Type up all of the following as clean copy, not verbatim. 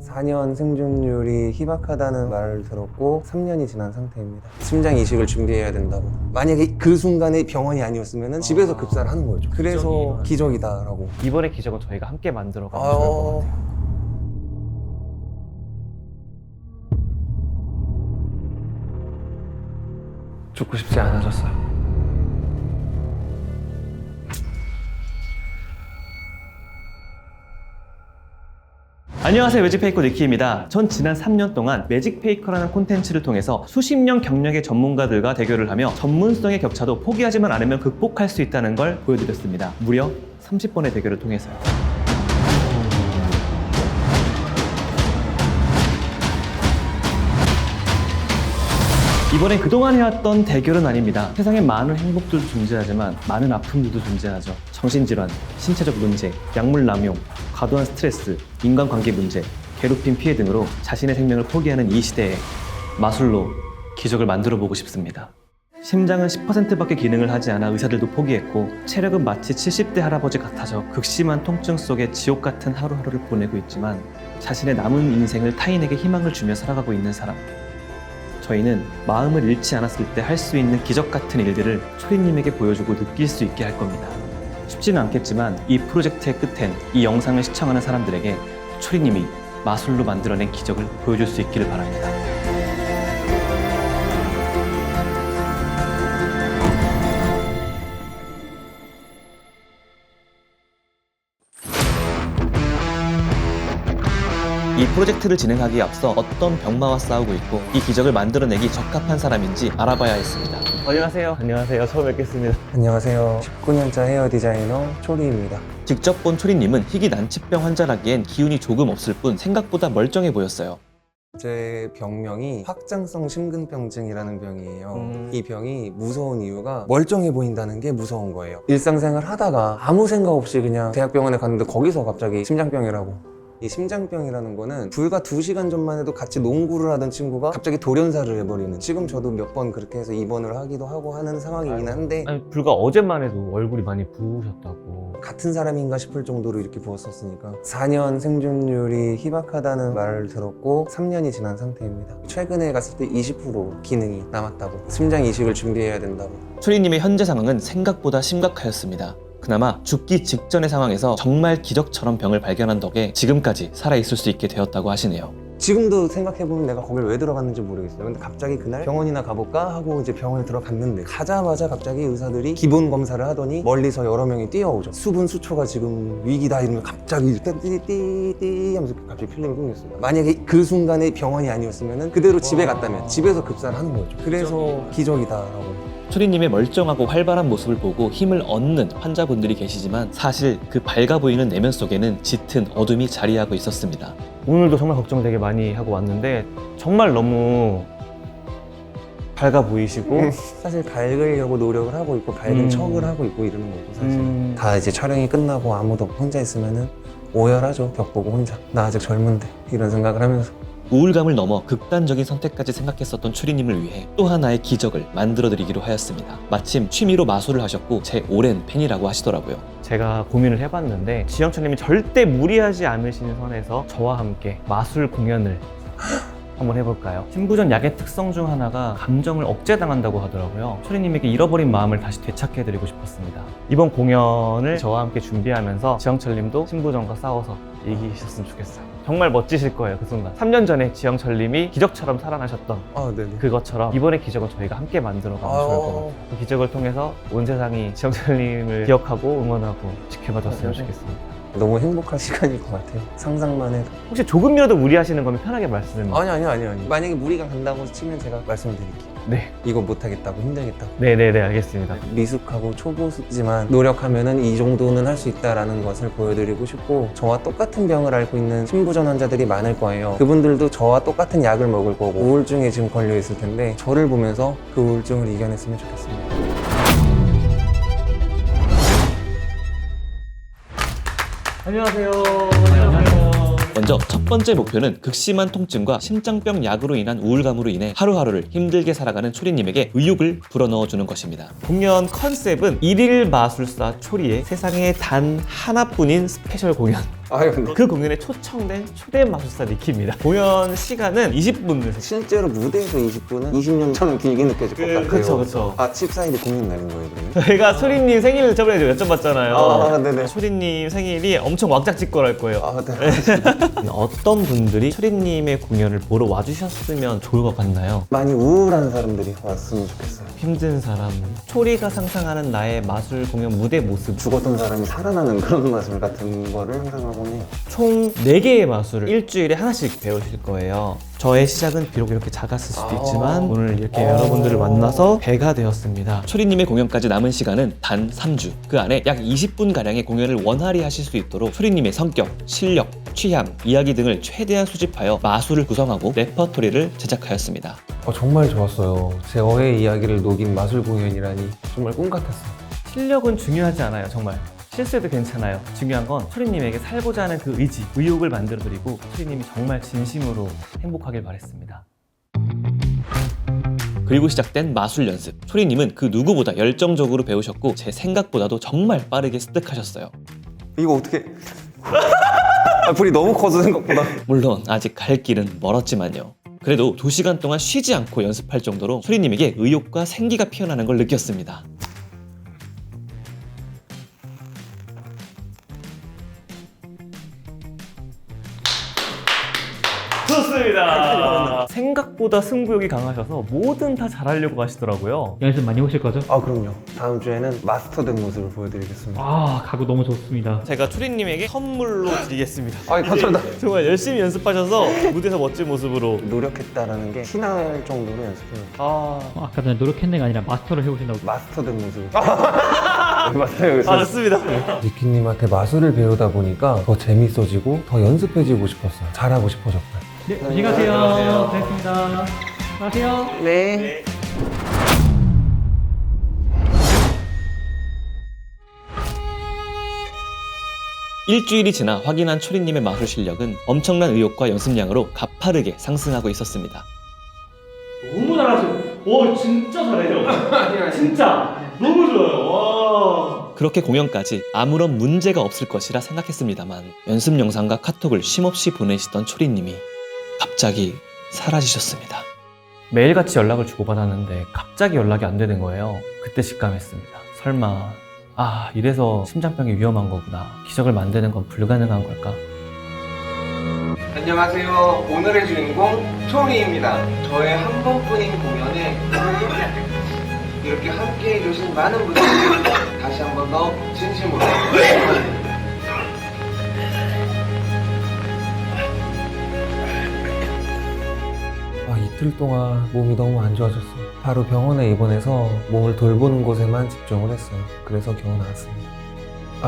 4년 생존율이 희박하다는 말을 들었고 3년이 지난 상태입니다. 심장 이식을 준비해야 된다고. 만약에 그 순간에 병원이 아니었으면 집에서 급사를 하는 거죠. 그래서 기적이다라고. 이번의 기적은 저희가 함께 만들어가면 좋을 것 같아요. 죽고 싶지 않아졌어요. 안녕하세요, 매직페이커 니키입니다. 전 지난 3년 동안 매직페이커라는 콘텐츠를 통해서 수십 년 경력의 전문가들과 대결을 하며 전문성의 격차도 포기하지만 않으면 극복할 수 있다는 걸 보여드렸습니다. 무려 30번의 대결을 통해서요. 이번엔 그동안 해왔던 대결은 아닙니다. 세상에 많은 행복들도 존재하지만 많은 아픔들도 존재하죠. 정신질환, 신체적 문제, 약물 남용, 과도한 스트레스, 인간관계 문제, 괴롭힘 피해 등으로 자신의 생명을 포기하는 이 시대에 마술로 기적을 만들어 보고 싶습니다. 심장은 10%밖에 기능을 하지 않아 의사들도 포기했고 체력은 마치 70대 할아버지 같아져 극심한 통증 속에 지옥 같은 하루하루를 보내고 있지만 자신의 남은 인생을 타인에게 희망을 주며 살아가고 있는 사람. 저희는 마음을 잃지 않았을 때 할 수 있는 기적 같은 일들을 초리님에게 보여주고 느낄 수 있게 할 겁니다. 쉽지는 않겠지만 이 프로젝트의 끝엔 이 영상을 시청하는 사람들에게 초리님이 마술로 만들어낸 기적을 보여줄 수 있기를 바랍니다. 이 프로젝트를 진행하기에 앞서 어떤 병마와 싸우고 있고 이 기적을 만들어내기 적합한 사람인지 알아봐야 했습니다. 안녕하세요. 안녕하세요. 처음 뵙겠습니다. 안녕하세요. 19년차 헤어 디자이너 초리입니다. 직접 본 초리님은 희귀 난치병 환자라기엔 기운이 조금 없을 뿐 생각보다 멀쩡해 보였어요. 제 병명이 확장성 심근병증이라는 병이에요. 이 병이 무서운 이유가 멀쩡해 보인다는 게 무서운 거예요. 일상생활 하다가 아무 생각 없이 그냥 대학병원에 갔는데 거기서 갑자기 심장병이라고. 이 심장병이라는 거는 불과 2시간 전만 해도 같이 농구를 하던 친구가 갑자기 돌연사를 해버리는, 지금 저도 몇 번 그렇게 해서 입원을 하기도 하고 하는 상황이긴 한데 아니, 불과 어제만 해도 얼굴이 많이 부으셨다고. 같은 사람인가 싶을 정도로 이렇게 부었었으니까 4년 생존율이 희박하다는 말을 들었고 3년이 지난 상태입니다. 최근에 갔을 때 20% 기능이 남았다고. 심장 이식을 준비해야 된다고. 초리님의 현재 상황은 생각보다 심각하였습니다. 그나마 죽기 직전의 상황에서 정말 기적처럼 병을 발견한 덕에 지금까지 살아있을 수 있게 되었다고 하시네요. 지금도 생각해보면 내가 거길 왜 들어갔는지 모르겠어요. 근데 갑자기 그날 병원이나 가볼까 하고 이제 병원에 들어갔는데 가자마자 갑자기 의사들이 기본 검사를 하더니 멀리서 여러 명이 뛰어오죠. 수분 수초가 지금 위기다 이러면 갑자기 일단 띠띠띠 하면서 갑자기 필름이 끊겼어요. 만약에 그 순간에 병원이 아니었으면 그대로 집에 갔다면 집에서 급사를 하는 거죠. 그래서 기적이다라고. 초리님의 멀쩡하고 활발한 모습을 보고 힘을 얻는 환자분들이 계시지만 사실 그 밝아 보이는 내면 속에는 짙은 어둠이 자리하고 있었습니다. 오늘도 정말 걱정 되게 많이 하고 왔는데 정말 너무 밝아 보이시고 사실 밝으려고 노력을 하고 있고 밝은 척을 하고 있고 이러는 거고 사실 다 이제 촬영이 끝나고 아무도 없고 혼자 있으면은 오열하죠. 벽 보고 혼자 나 아직 젊은데 이런 생각을 하면서. 우울감을 넘어 극단적인 선택까지 생각했었던 초리님을 위해 또 하나의 기적을 만들어드리기로 하였습니다. 마침 취미로 마술을 하셨고 제 오랜 팬이라고 하시더라고요. 제가 고민을 해봤는데 지영철님이 절대 무리하지 않으시는 선에서 저와 함께 마술 공연을 한번 해볼까요? 신부전 약의 특성 중 하나가 감정을 억제당한다고 하더라고요. 초리님에게 잃어버린 마음을 다시 되찾게해드리고 싶었습니다. 이번 공연을 저와 함께 준비하면서 지영철님도 신부전과 싸워서 이기셨으면 좋겠어요. 정말 멋지실 거예요, 그 순간. 3년 전에 지영철님이 기적처럼 살아나셨던 네네. 그것처럼 이번의 기적은 저희가 함께 만들어가면 좋을 것 같아요. 그 기적을 통해서 온 세상이 지영철님을 기억하고 응원하고 지켜봐줬으면 좋겠습니다. 너무 행복한 시간일 것 같아요. 상상만 해도. 혹시 조금이라도 무리하시는 거면 편하게 말씀해. 아니요. 만약에 무리가 간다고 치면 제가 말씀드릴게요. 네. 이거 못하겠다고, 힘들겠다고. 네네네, 알겠습니다. 미숙하고 초보지만 노력하면은 이 정도는 할 수 있다라는 것을 보여드리고 싶고, 저와 똑같은 병을 앓고 있는 신부전 환자들이 많을 거예요. 그분들도 저와 똑같은 약을 먹을 거고 우울증에 지금 걸려 있을 텐데 저를 보면서 그 우울증을 이겨냈으면 좋겠습니다. 안녕하세요. 먼저 첫 번째 목표는 극심한 통증과 심장병 약으로 인한 우울감으로 인해 하루하루를 힘들게 살아가는 초리님에게 의욕을 불어넣어주는 것입니다. 공연 컨셉은 일일 마술사 초리의 세상에 단 하나뿐인 스페셜 공연, 아유, 근데 그 공연에 초청된 초대 마술사 니키입니다. 공연 시간은 20분. 실제로 무대에서 20분은 20년처럼 길게 느껴질 것 같아요. 그쵸. 아, 칩사이드 공연 날인 거예요, 그러면? 저희가 소리님 생일을 저번에 여쭤봤잖아요. 아, 네네. 소리님 생일이 엄청 왁작지껄할 거예요. 아, 네. 어떤 분들이 소리님의 공연을 보러 와주셨으면 좋을 것 같나요? 많이 우울한 사람들이 왔으면 좋겠어요. 힘든 사람, 초리가 상상하는 나의 마술 공연 무대 모습, 죽었던 사람이 살아나는 그런 마술 같은 거를 상상하곤 해요. 총 4개의 마술을 일주일에 하나씩 배우실 거예요. 저의 시작은 비록 이렇게 작았을 수도 있지만 오늘 이렇게 여러분들을 만나서 배가 되었습니다. 초리님의 공연까지 남은 시간은 단 3주. 그 안에 약 20분가량의 공연을 원활히 하실 수 있도록 초리님의 성격, 실력, 취향, 이야기 등을 최대한 수집하여 마술을 구성하고 레퍼토리를 제작하였습니다. 정말 좋았어요. 제어의 이야기를 녹인 마술 공연이라니 정말 꿈 같았어요. 실력은 중요하지 않아요, 정말. 실수해도 괜찮아요. 중요한 건 소리님에게 살고자 하는 그 의지, 의욕을 만들어드리고 소리님이 정말 진심으로 행복하길 바랬습니다. 그리고 시작된 마술 연습. 소리님은 그 누구보다 열정적으로 배우셨고 제 생각보다도 정말 빠르게 습득하셨어요. 이거 어떻게... 불이 너무 커서 생각보다. 물론 아직 갈 길은 멀었지만요. 그래도 2시간 동안 쉬지 않고 연습할 정도로 소리님에게 의욕과 생기가 피어나는 걸 느꼈습니다. 좋습니다. 생각보다 승부욕이 강하셔서 뭐든 다 잘하려고 하시더라고요. 연습 많이 오실 거죠? 아, 그럼요. 다음 주에는 마스터된 모습을 보여드리겠습니다. 아, 각오 너무 좋습니다. 제가 초리님에게 선물로 드리겠습니다. 아, 감사합니다. 정말 열심히 연습하셔서 무대에서 멋진 모습으로. 노력했다라는 게 티날 정도로 연습해요. 아까 전에 노력했네가 아니라 마스터를 해오신다고. 마스터된 모습을. 맞아요. 좋습니다. 니키님한테 마술을 배우다 보니까 더 재밌어지고 더 연습해지고 싶었어요. 잘하고 싶어졌고요. 네, 안녕히 가세요. 고맙습니다. 안녕하세요. 네. 일주일이 지나 확인한 초리님의 마술 실력은 엄청난 의욕과 연습량으로 가파르게 상승하고 있었습니다. 너무 잘하세요. 오, 진짜 잘해요. 진짜 너무 좋아요. 와. 그렇게 공연까지 아무런 문제가 없을 것이라 생각했습니다만 연습 영상과 카톡을 쉼없이 보내시던 초리님이 갑자기 사라지셨습니다. 매일같이 연락을 주고받았는데 갑자기 연락이 안 되는 거예요. 그때 직감했습니다. 설마 이래서 심장병이 위험한 거구나. 기적을 만드는 건 불가능한 걸까? 안녕하세요. 오늘의 주인공 초리입니다. 저의 한 번뿐인 공연에 이렇게 함께 해주신 많은 분들께 다시 한 번 더 진심으로 감사드립니다. 이틀 동안 몸이 너무 안 좋아졌어요. 바로 병원에 입원해서 몸을 돌보는 곳에만 집중을 했어요. 그래서 겨우 나왔습니다.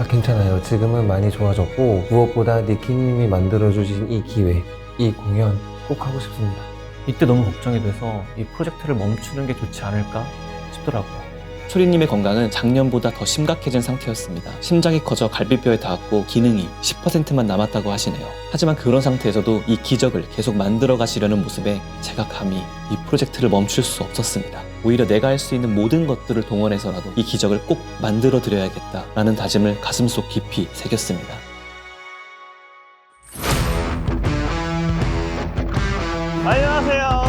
괜찮아요. 지금은 많이 좋아졌고 무엇보다 니키님이 만들어주신 이 기회, 이 공연 꼭 하고 싶습니다. 이때 너무 걱정이 돼서 이 프로젝트를 멈추는 게 좋지 않을까 싶더라고요. 초리님의 건강은 작년보다 더 심각해진 상태였습니다. 심장이 커져 갈비뼈에 닿았고 기능이 10%만 남았다고 하시네요. 하지만 그런 상태에서도 이 기적을 계속 만들어 가시려는 모습에 제가 감히 이 프로젝트를 멈출 수 없었습니다. 오히려 내가 할 수 있는 모든 것들을 동원해서라도 이 기적을 꼭 만들어 드려야겠다라는 다짐을 가슴속 깊이 새겼습니다. 안녕하세요.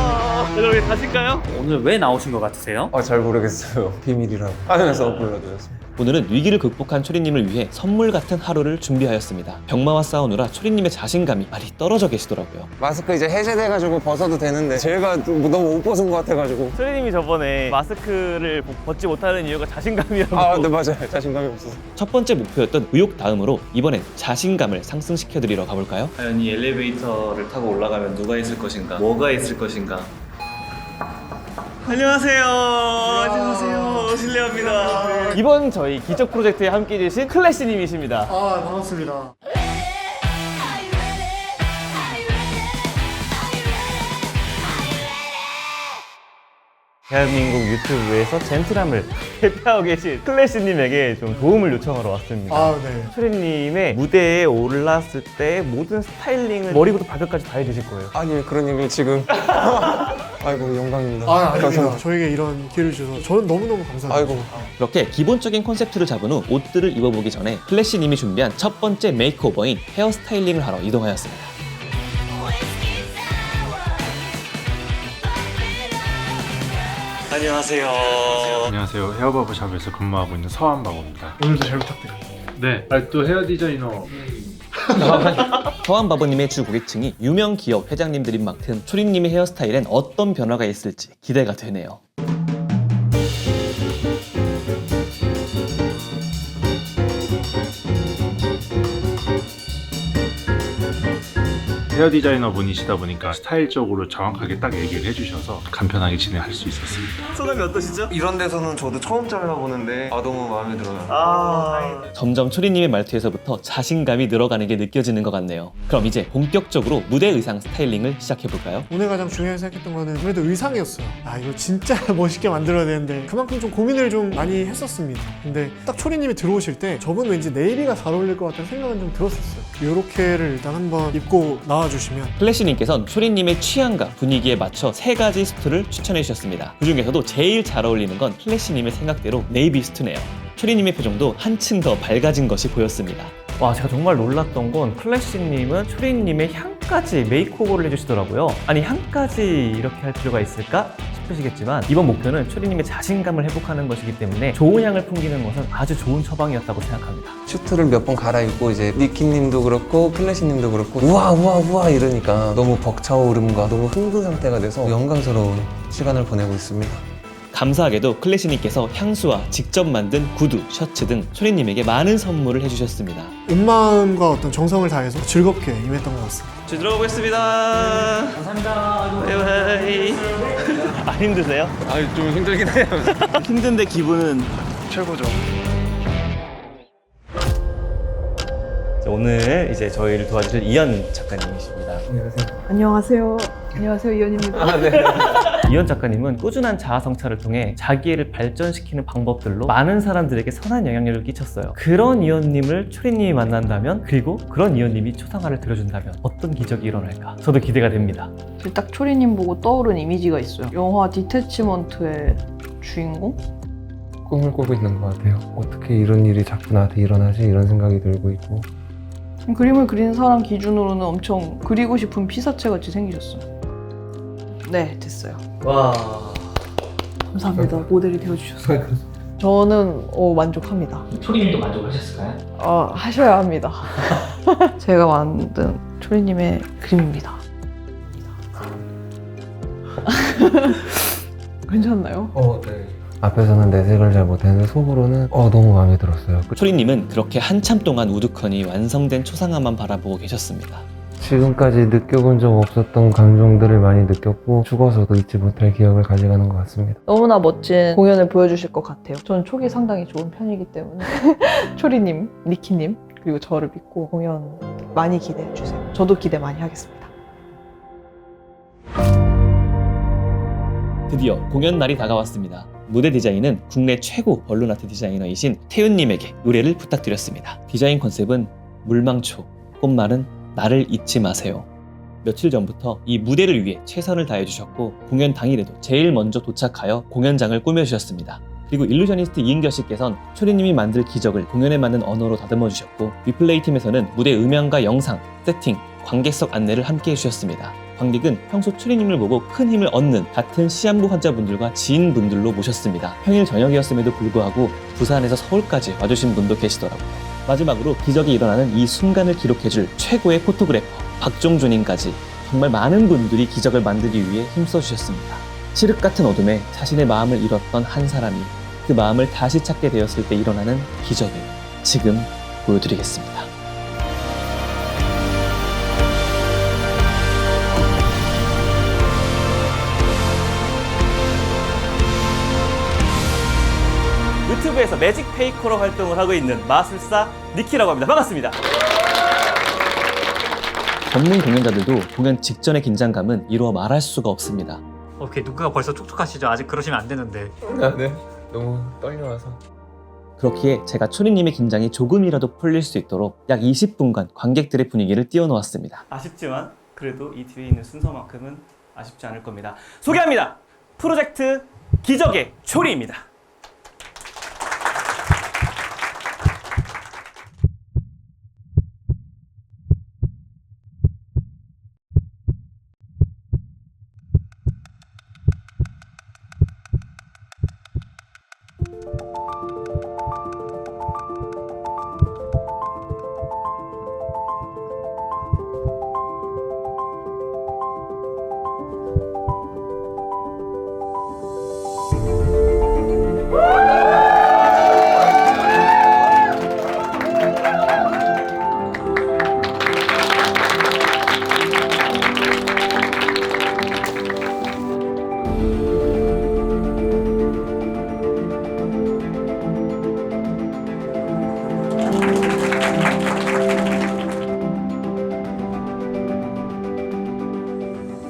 여러분 가실까요? 오늘 왜 나오신 것 같으세요? 잘 모르겠어요. 비밀이라고 하면서 불러드렸습니다. 오늘은 위기를 극복한 초리님을 위해 선물 같은 하루를 준비하였습니다. 병마와 싸우느라 초리님의 자신감이 많이 떨어져 계시더라고요. 마스크 이제 해제돼가지고 벗어도 되는데 제가 너무 못 벗은 것 같아가지고. 초리님이 저번에 마스크를 벗지 못하는 이유가 자신감이라고. 네, 맞아요. 자신감이 없어서. 첫 번째 목표였던 의욕 다음으로 이번엔 자신감을 상승시켜드리러 가볼까요? 과연 이 엘리베이터를 타고 올라가면 누가 있을 것인가? 뭐가 있을 것인가? 안녕하세요. 안녕하세요. 실례합니다. 이번 저희 기적 프로젝트에 함께 해주신 클래시님이십니다. 반갑습니다. 대한민국 유튜브에서 젠틀함을 대표하고 계신 클래시님에게 좀 도움을 요청하러 왔습니다. 네. 초리님의 무대에 올랐을 때 모든 스타일링을 머리부터 발끝까지 다 해주실 거예요. 아니, 그런 얘기를 지금. 아이고 영광입니다. 아닙니다. 저에게 이런 기회를 주셔서 저는 너무너무 감사합니다. 아이고. 그렇게 기본적인 컨셉트를 잡은 후 옷들을 입어보기 전에 클래시님이 준비한 첫 번째 메이크오버인 헤어스타일링을 하러 이동하였습니다. 안녕하세요. 안녕하세요. 헤어바버샵에서 근무하고 있는 서한바보입니다. 오늘도 잘 부탁드립니다. 네, 또 헤어 디자이너 서한바보님의 주 고객층이 유명 기업 회장님들인 만큼 초리님의 헤어스타일엔 어떤 변화가 있을지 기대가 되네요. 헤어 디자이너 분이시다 보니까 스타일적으로 정확하게 딱 얘기를 해주셔서 간편하게 진행할 수 있었습니다. 소감이 어떠시죠? 이런 데서는 저도 처음 잘라보는데 너무 마음에 들어요. 점점 초리님의 말투에서부터 자신감이 늘어가는 게 느껴지는 것 같네요. 그럼 이제 본격적으로 무대 의상 스타일링을 시작해볼까요? 오늘 가장 중요하게 생각했던 거는 아무래도 의상이었어요. 이거 진짜 멋있게 만들어야 되는데 그만큼 좀 고민을 좀 많이 했었습니다. 근데 딱 초리님이 들어오실 때 저분 왠지 네이비가 잘 어울릴 것 같다는 생각은 좀 들었었어요. 요렇게를 일단 한번 입고 나와주시면 클래시님께서는 초리님의 취향과 분위기에 맞춰 3가지 수트를 추천해 주셨습니다. 그 중에서도 제일 잘 어울리는 건 클래시님의 생각대로 네이비 수트네요. 초리님의 표정도 한층 더 밝아진 것이 보였습니다. 와, 제가 정말 놀랐던 건 클래시님은 초리님의 향까지 메이크오버를 해주시더라고요. 아니, 향까지 이렇게 할 필요가 있을까 싶으시겠지만 이번 목표는 초리님의 자신감을 회복하는 것이기 때문에 좋은 향을 풍기는 것은 아주 좋은 처방이었다고 생각합니다. 슈트를 몇 번 갈아입고 이제 니키님도 그렇고 클래시님도 그렇고 우와 이러니까 너무 벅차오름과 너무 흥분 상태가 돼서 영광스러운 시간을 보내고 있습니다. 감사하게도 클래시님께서 향수와 직접 만든 구두, 셔츠 등 초리님에게 많은 선물을 해주셨습니다. 온 마음과 어떤 정성을 다해서 즐겁게 임했던 것 같습니다. 저 들어가보겠습니다. 감사합니다. 바이바이. 안 힘드세요? 좀 힘들긴 해요. 힘든데 기분은 최고죠. 오늘 이제 저희를 도와주실 이현 작가님이십니다. 안녕하세요. 안녕하세요, 이현입니다. 이현 작가님은 꾸준한 자아 성찰을 통해 자기를 발전시키는 방법들로 많은 사람들에게 선한 영향력을 끼쳤어요. 그런 이현님을 초리님이 만난다면, 그리고 그런 이현님이 초상화를 들어준다면 어떤 기적이 일어날까? 저도 기대가 됩니다. 지금 딱 초리님 보고 떠오른 이미지가 있어요. 영화 디태치먼트의 주인공? 꿈을 꾸고 있는 것 같아요. 어떻게 이런 일이 자꾸 나한테 일어나지? 이런 생각이 들고 있고. 그림을 그리는 사람 기준으로는 엄청 그리고 싶은 피사체 같이 생기셨어요. 네, 됐어요. 와. 감사합니다. 모델이 되어주셔서. 저는 만족합니다. 초리님도 만족하셨을까요? 하셔야 합니다. 제가 만든 초리님의 그림입니다. 괜찮나요? 네. 앞에서는 내색을 잘 못했는데 속으로는 너무 마음에 들었어요. 초리님은 그렇게 한참 동안 우두커니 완성된 초상화만 바라보고 계셨습니다. 지금까지 느껴본 적 없었던 감정들을 많이 느꼈고 죽어서도 잊지 못할 기억을 가져가는 것 같습니다. 너무나 멋진 공연을 보여주실 것 같아요. 저는 촉이 상당히 좋은 편이기 때문에 초리님, 니키님, 그리고 저를 믿고 공연 많이 기대해주세요. 저도 기대 많이 하겠습니다. 드디어 공연 날이 다가왔습니다. 무대 디자인은 국내 최고 벌룬 아트 디자이너이신 태윤님에게 노래를 부탁드렸습니다. 디자인 컨셉은 물망초, 꽃말은 나를 잊지 마세요. 며칠 전부터 이 무대를 위해 최선을 다해주셨고 공연 당일에도 제일 먼저 도착하여 공연장을 꾸며주셨습니다. 그리고 일루셔니스트 이은결 씨께서는 초리님이 만들 기적을 공연에 맞는 언어로 다듬어 주셨고 위플레이 팀에서는 무대 음향과 영상, 세팅, 관객석 안내를 함께 해주셨습니다. 관객은 평소 초리님을 보고 큰 힘을 얻는 같은 시한부 환자분들과 지인분들로 모셨습니다. 평일 저녁이었음에도 불구하고 부산에서 서울까지 와주신 분도 계시더라고요. 마지막으로 기적이 일어나는 이 순간을 기록해줄 최고의 포토그래퍼 박종준님까지 정말 많은 분들이 기적을 만들기 위해 힘써주셨습니다. 칠흑 같은 어둠에 자신의 마음을 잃었던 한 사람이 그 마음을 다시 찾게 되었을 때 일어나는 기적을 지금 보여드리겠습니다. 유튜브에서 매직 페이커로 활동을 하고 있는 마술사 니키라고 합니다. 반갑습니다. 전문 공연자들도 공연 직전의 긴장감은 이루어 말할 수가 없습니다. 오케이, 누가 벌써 촉촉하시죠? 아직 그러시면 안 되는데. 네. 너무 떨려와서. 그렇기에 제가 초리님의 긴장이 조금이라도 풀릴 수 있도록 약 20분간 관객들의 분위기를 띄워놓았습니다. 아쉽지만 그래도 이 뒤에 있는 순서만큼은 아쉽지 않을 겁니다. 소개합니다. 프로젝트 기적의 초리입니다.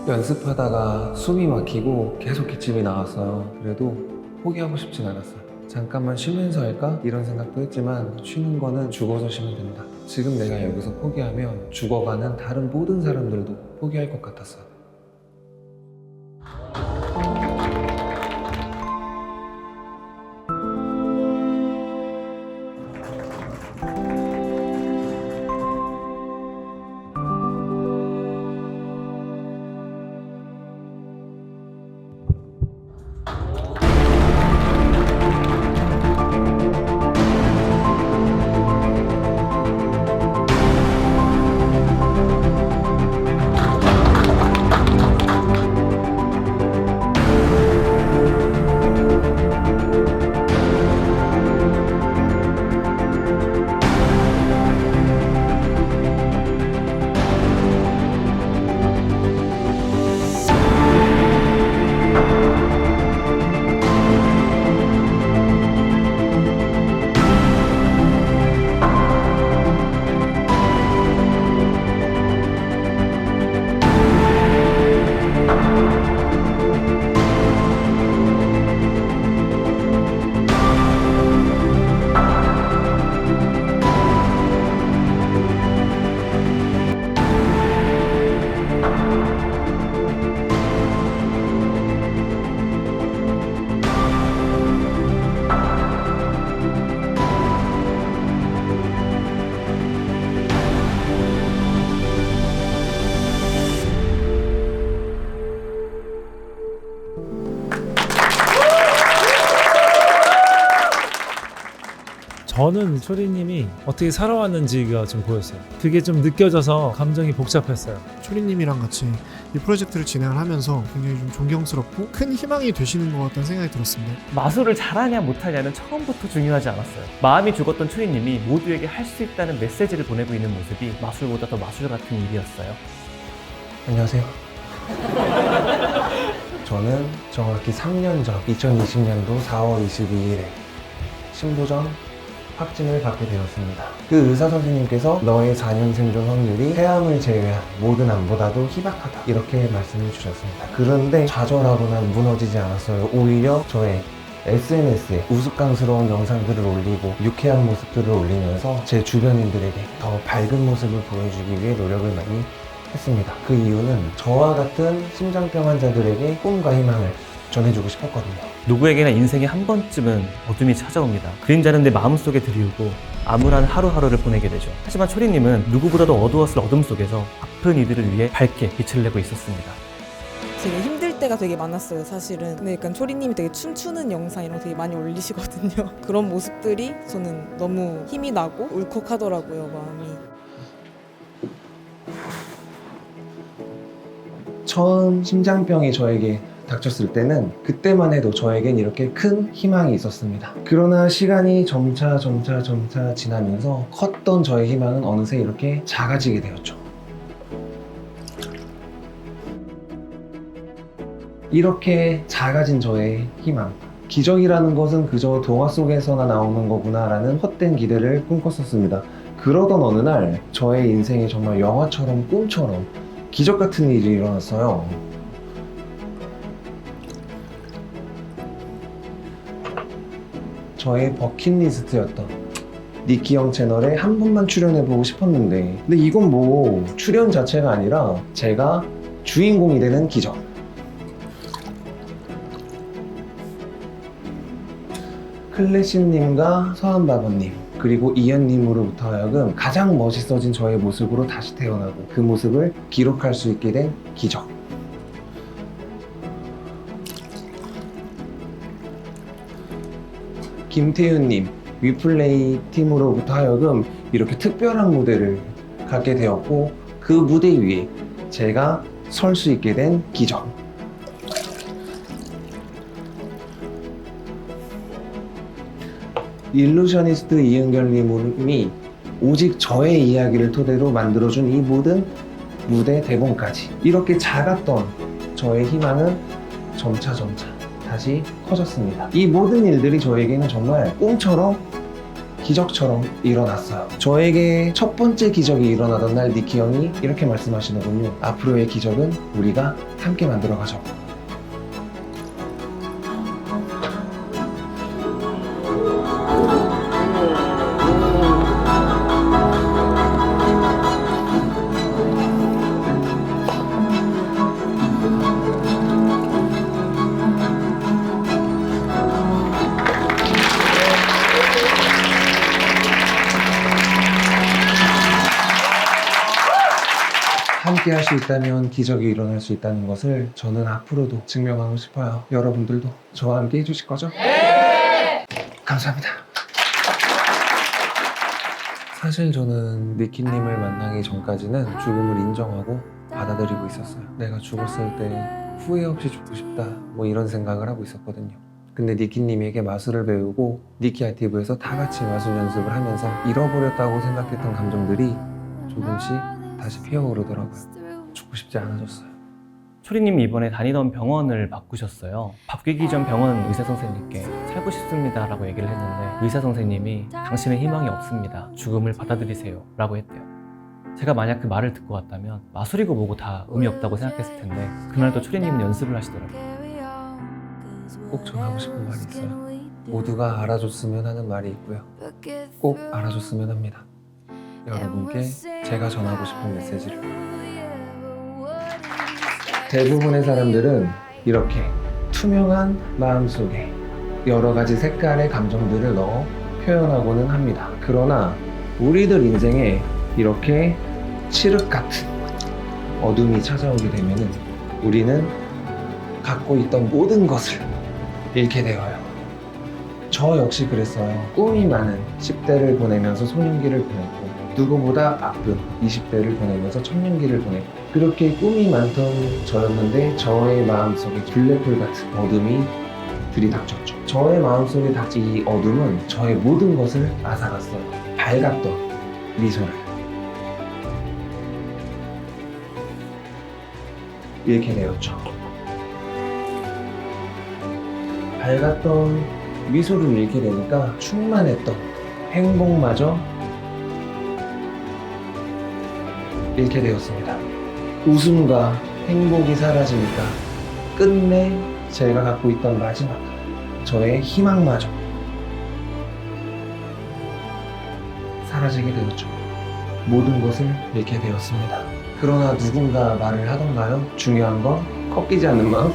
연습하다가 숨이 막히고 계속 기침이 나왔어요. 그래도 포기하고 싶진 않았어요. 잠깐만 쉬면서 할까? 이런 생각도 했지만 쉬는 거는 죽어서 쉬면 된다. 지금 내가 여기서 포기하면 죽어가는 다른 모든 사람들도 포기할 것 같았어요. 저는 초리님이 어떻게 살아왔는지가 좀 보였어요. 그게 좀 느껴져서 감정이 복잡했어요. 초리님이랑 같이 이 프로젝트를 진행을 하면서 굉장히 좀 존경스럽고 큰 희망이 되시는 것 같다는 생각이 들었습니다. 마술을 잘하냐 못하냐는 처음부터 중요하지 않았어요. 마음이 죽었던 초리님이 모두에게 할 수 있다는 메시지를 보내고 있는 모습이 마술보다 더 마술 같은 일이었어요. 안녕하세요. 저는 정확히 3년 전 2020년도 4월 22일에 심부전 확진을 받게 되었습니다. 그 의사 선생님께서 너의 4년 생존 확률이 폐암을 제외한 모든 암보다도 희박하다 이렇게 말씀해 주셨습니다. 그런데 좌절하거나 무너지지 않았어요. 오히려 저의 SNS에 우스꽝스러운 영상들을 올리고 유쾌한 모습들을 올리면서 제 주변인들에게 더 밝은 모습을 보여주기 위해 노력을 많이 했습니다. 그 이유는 저와 같은 심장병 환자들에게 꿈과 희망을 전해주고 싶었거든요. 누구에게나 인생에 한 번쯤은 어둠이 찾아옵니다. 그림자는 내 마음속에 들이우고 암울한 하루하루를 보내게 되죠. 하지만 초리님은 누구보다도 어두웠을 어둠 속에서 아픈 이들을 위해 밝게 빛을 내고 있었습니다. 되게 힘들 때가 되게 많았어요, 사실은. 근데 약간 초리님이 되게 춤추는 영상 이런 거 되게 많이 올리시거든요. 그런 모습들이 저는 너무 힘이 나고 울컥하더라고요, 마음이. 처음 심장병이 저에게 닥쳤을 때는 그때만 해도 저에겐 이렇게 큰 희망이 있었습니다. 그러나 시간이 점차 지나면서 컸던 저의 희망은 어느새 이렇게 작아지게 되었죠. 이렇게 작아진 저의 희망, 기적이라는 것은 그저 동화 속에서나 나오는 거구나 라는 헛된 기대를 꿈꿨었습니다. 그러던 어느 날 저의 인생이 정말 영화처럼 꿈처럼 기적 같은 일이 일어났어요. 저의 버킷리스트였던 니키 형 채널에 한 번만 출연해보고 싶었는데, 근데 이건 뭐 출연 자체가 아니라 제가 주인공이 되는 기적, 클래식님과 서한바보님 그리고 이현님으로부터 하여금 가장 멋있어진 저의 모습으로 다시 태어나고 그 모습을 기록할 수 있게 된 기적. 김태윤님, 위플레이 팀으로부터 하여금 이렇게 특별한 무대를 갖게 되었고 그 무대 위에 제가 설 수 있게 된 기적. 일루셔니스트 이은결님이 오직 저의 이야기를 토대로 만들어준 이 모든 무대 대본까지 이렇게 작았던 저의 희망은 점차 다시 커졌습니다. 이 모든 일들이 저에게는 정말 꿈처럼 기적처럼 일어났어요. 저에게 첫 번째 기적이 일어나던 날 니키 형이 이렇게 말씀하시더군요. 앞으로의 기적은 우리가 함께 만들어 가자고. 함께 할 수 있다면 기적이 일어날 수 있다는 것을 저는 앞으로도 증명하고 싶어요. 여러분들도 저와 함께 해주실 거죠? 네! 감사합니다. 사실 저는 니키님을 만나기 전까지는 죽음을 인정하고 받아들이고 있었어요. 내가 죽었을 때 후회 없이 죽고 싶다 뭐 이런 생각을 하고 있었거든요. 근데 니키님에게 마술을 배우고 니키 아티브에서 다 같이 마술 연습을 하면서 잃어버렸다고 생각했던 감정들이 조금씩 다시 피어오르더라고요. 죽고 싶지 않아졌어요. 초리님이 이번에 다니던 병원을 바꾸셨어요. 바뀌기 전 병원 의사 선생님께 살고 싶습니다 라고 얘기를 했는데 의사 선생님이 당신은 희망이 없습니다. 죽음을 받아들이세요 라고 했대요. 제가 만약 그 말을 듣고 왔다면 마술이고 뭐고 다 의미 없다고 생각했을 텐데 그날도 초리님은 연습을 하시더라고요. 꼭 전하고 싶은 말이 있어요. 모두가 알아줬으면 하는 말이 있고요. 꼭 알아줬으면 합니다. 여러분께 제가 전하고 싶은 메시지를. 대부분의 사람들은 이렇게 투명한 마음속에 여러 가지 색깔의 감정들을 넣어 표현하고는 합니다. 그러나 우리들 인생에 이렇게 칠흑 같은 어둠이 찾아오게 되면은 우리는 갖고 있던 모든 것을 잃게 되어요. 저 역시 그랬어요. 꿈이 많은 10대를 보내면서 소년기를 보냈고 누구보다 바쁜 20대를 보내면서 청년기를 보내고 그렇게 꿈이 많던 저였는데 저의 마음속에 블랙홀 같은 어둠이 들이닥쳤죠. 저의 마음속에 닥친 이 어둠은 저의 모든 것을 앗아갔어요. 밝았던 미소를 잃게 되었죠. 밝았던 미소를 잃게 되니까 충만했던 행복마저 잃게 되었습니다. 웃음과 행복이 사라지니까 끝내 제가 갖고 있던 마지막 저의 희망마저 사라지게 되었죠. 모든 것을 잃게 되었습니다. 그러나 누군가 말을 하던가요? 중요한 건 꺾이지 않는 마음?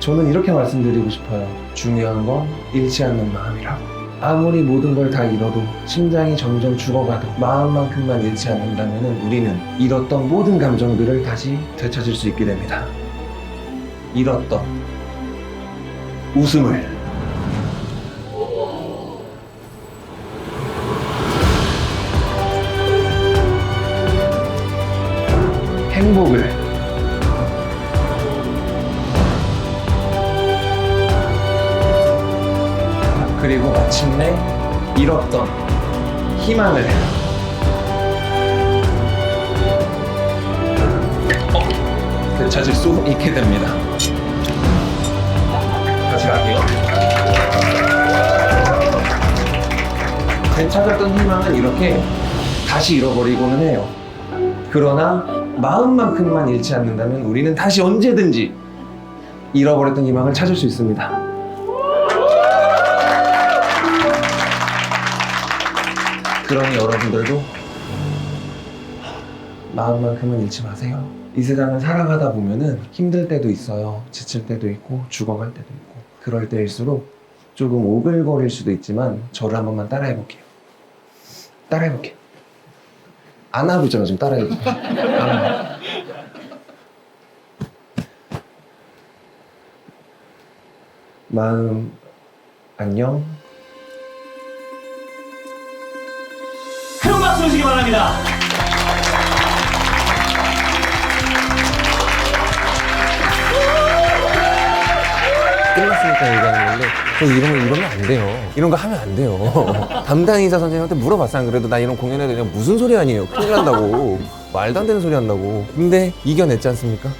저는 이렇게 말씀드리고 싶어요. 중요한 건 잃지 않는 마음이라고. 아무리 모든 걸 다 잃어도 심장이 점점 죽어가도 마음만큼만 잃지 않는다면 우리는 잃었던 모든 감정들을 다시 되찾을 수 있게 됩니다. 잃었던 웃음을, 행복을, 그리고 마침내 잃었던 희망을 되찾을 수 있게 됩니다. 같이 갈게요. 되찾았던 희망은 이렇게 다시 잃어버리고는 해요. 그러나 마음만큼만 잃지 않는다면 우리는 다시 언제든지 잃어버렸던 희망을 찾을 수 있습니다. 그러니 여러분들도 마음만큼은 잃지 마세요. 이 세상을 살아가다 보면은 힘들 때도 있어요. 지칠 때도 있고 죽어갈 때도 있고 그럴 때일수록 조금 오글거릴 수도 있지만 저를 한 번만 따라해볼게요. 따라해볼게요. 안 하고 있잖아, 지금 따라해볼게요. 마음 안녕. 큰 박수 주시기 바랍니다. 끝났으니까 얘기하는 건데 저 이러면 안 돼요. 이런 거 하면 안 돼요. 담당 의사 선생님한테 물어봤어. 안 그래도 나 이런 공연에 대해 무슨 소리 아니에요. 큰일 난다고. 말도 안 되는 소리 한다고. 근데 이겨냈지 않습니까?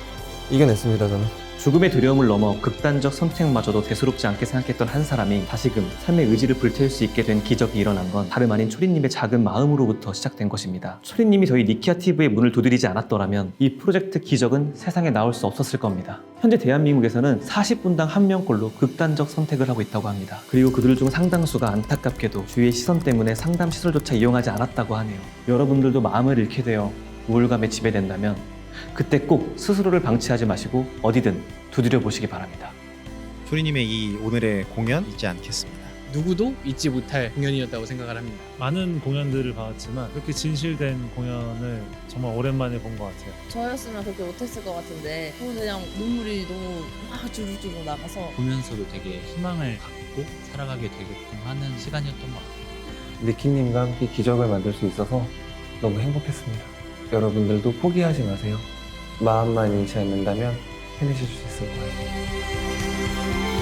이겨냈습니다, 저는. 죽음의 두려움을 넘어 극단적 선택마저도 대수롭지 않게 생각했던 한 사람이 다시금 삶의 의지를 불태울 수 있게 된 기적이 일어난 건 다름 아닌 초리님의 작은 마음으로부터 시작된 것입니다. 초리님이 저희 니키아 TV의 문을 두드리지 않았더라면 이 프로젝트 기적은 세상에 나올 수 없었을 겁니다. 현재 대한민국에서는 40분당 1명꼴로 극단적 선택을 하고 있다고 합니다. 그리고 그들 중 상당수가 안타깝게도 주위의 시선 때문에 상담 시설조차 이용하지 않았다고 하네요. 여러분들도 마음을 잃게 되어 우울감에 지배된다면 그때 꼭 스스로를 방치하지 마시고 어디든 두드려 보시기 바랍니다. 초리님의 이 오늘의 공연 잊지 않겠습니다. 누구도 잊지 못할 공연이었다고 생각을 합니다. 많은 공연들을 봐왔지만 그렇게 진실된 공연을 정말 오랜만에 본 것 같아요. 저였으면 그렇게 못했을 것 같은데 그냥 눈물이 너무 막 주룩주룩 나가서 보면서도 되게 희망을 갖고 살아가게 되게끔 하는 시간이었던 것 같아요. 니키님과 함께 기적을 만들 수 있어서 너무 행복했습니다. 여러분들도 포기하지 마세요. 마음만 잃지 않는다면 해내실 수 있을 거예요.